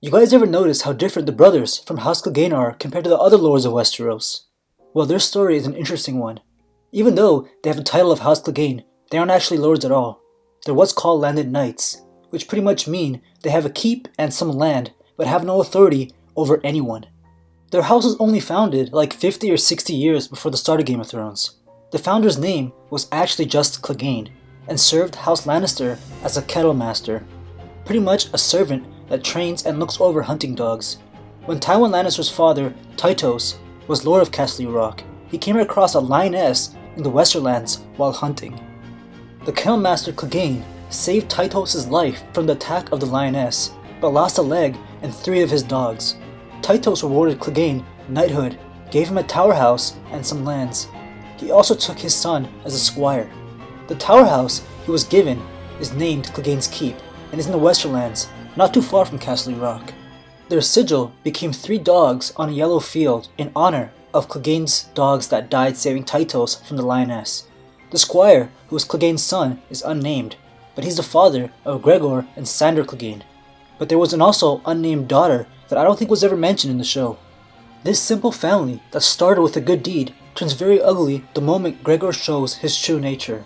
You guys ever notice how different the brothers from House Clegane are compared to the other lords of Westeros? Well, their story is an interesting one. Even though they have the title of House Clegane, they aren't actually lords at all. They're what's called landed knights, which pretty much mean they have a keep and some land, but have no authority over anyone. Their house was only founded like 50 or 60 years before the start of Game of Thrones. The founder's name was actually just Clegane, and served House Lannister as a kettle master, pretty much a servant that trains and looks over hunting dogs. When Tywin Lannister's father, Tytos, was Lord of Castle Rock, he came across a lioness in the Westerlands while hunting. The Kennel Master Clegane saved Tytos' life from the attack of the lioness, but lost a leg and 3 of his dogs. Tytos rewarded Clegane knighthood, gave him a tower house and some lands. He also took his son as a squire. The tower house he was given is named Clegane's Keep and is in the Westerlands, not too far from Castle Rock. Their sigil became 3 dogs on a yellow field in honor of Clegane's dogs that died saving Tytos from the lioness. The squire, who was Clegane's son, is unnamed, but he's the father of Gregor and Sandor Clegane. But there was an also unnamed daughter that I don't think was ever mentioned in the show. This simple family that started with a good deed turns very ugly the moment Gregor shows his true nature.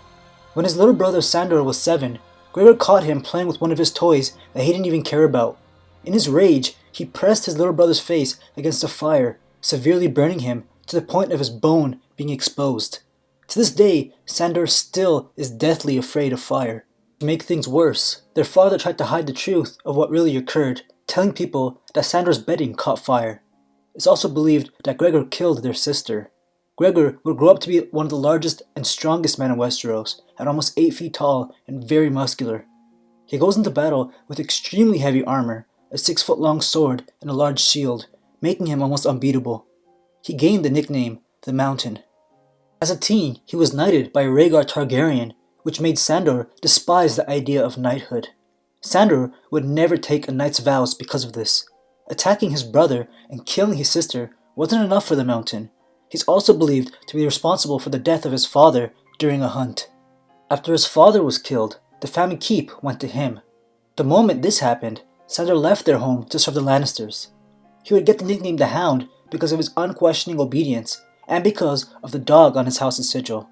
When his little brother Sandor was 7, Gregor caught him playing with one of his toys that he didn't even care about. In his rage, he pressed his little brother's face against a fire, severely burning him to the point of his bone being exposed. To this day, Sandor still is deathly afraid of fire. To make things worse, their father tried to hide the truth of what really occurred, telling people that Sandor's bedding caught fire. It's also believed that Gregor killed their sister. Gregor would grow up to be one of the largest and strongest men in Westeros, at almost 8 feet tall and very muscular. He goes into battle with extremely heavy armor, a 6-foot-long sword, and a large shield, making him almost unbeatable. He gained the nickname the Mountain. As a teen, he was knighted by Rhaegar Targaryen, which made Sandor despise the idea of knighthood. Sandor would never take a knight's vows because of this. Attacking his brother and killing his sister wasn't enough for the Mountain. He's also believed to be responsible for the death of his father during a hunt. After his father was killed, the family keep went to him. The moment this happened, Sandor left their home to serve the Lannisters. He would get the nickname the Hound because of his unquestioning obedience and because of the dog on his house's sigil.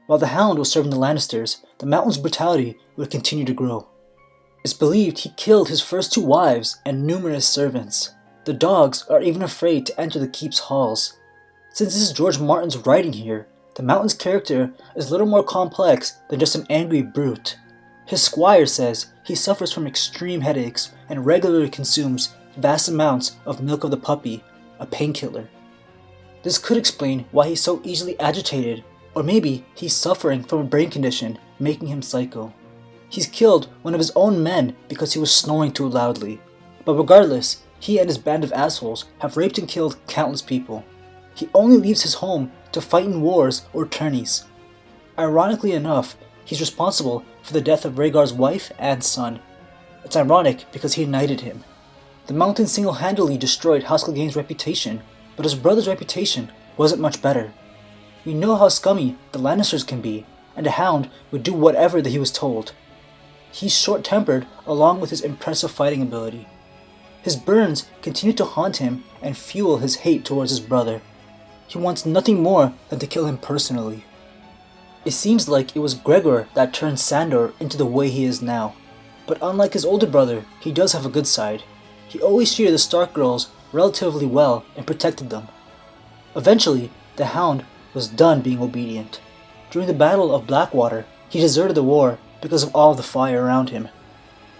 While the Hound was serving the Lannisters, the Mountain's brutality would continue to grow. It's believed he killed his first 2 wives and numerous servants. The dogs are even afraid to enter the keep's halls. Since this is George Martin's writing here, the Mountain's character is a little more complex than just an angry brute. His squire says he suffers from extreme headaches and regularly consumes vast amounts of milk of the puppy, a painkiller. This could explain why he's so easily agitated, or maybe he's suffering from a brain condition making him psycho. He's killed one of his own men because he was snoring too loudly. But regardless, he and his band of assholes have raped and killed countless people. He only leaves his home to fight in wars or tourneys. Ironically enough, he's responsible for the death of Rhaegar's wife and son. It's ironic because he knighted him. The Mountain single-handedly destroyed House Clegane's reputation, but his brother's reputation wasn't much better. We know how scummy the Lannisters can be, and the Hound would do whatever that he was told. He's short-tempered along with his impressive fighting ability. His burns continue to haunt him and fuel his hate towards his brother. He wants nothing more than to kill him personally. It seems like it was Gregor that turned Sandor into the way he is now. But unlike his older brother, he does have a good side. He always treated the Stark girls relatively well and protected them. Eventually, the Hound was done being obedient. During the Battle of Blackwater, he deserted the war because of all the fire around him.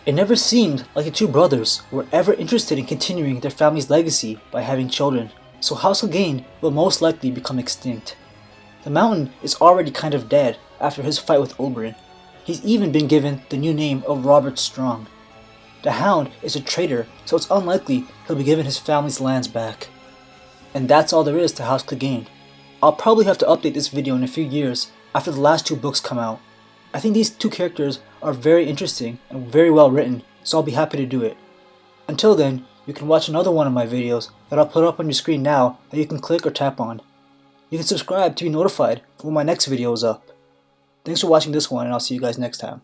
It never seemed like the 2 brothers were ever interested in continuing their family's legacy by having children, so House Clegane will most likely become extinct. The Mountain is already kind of dead after his fight with Oberyn. He's even been given the new name of Robert Strong. The Hound is a traitor, so it's unlikely he'll be given his family's lands back. And that's all there is to House Clegane. I'll probably have to update this video in a few years after the last 2 books come out. I think these 2 characters are very interesting and very well written, so I'll be happy to do it. Until then, you can watch another one of my videos that I'll put up on your screen now that you can click or tap on. You can subscribe to be notified when my next video is up. Thanks for watching this one, and I'll see you guys next time.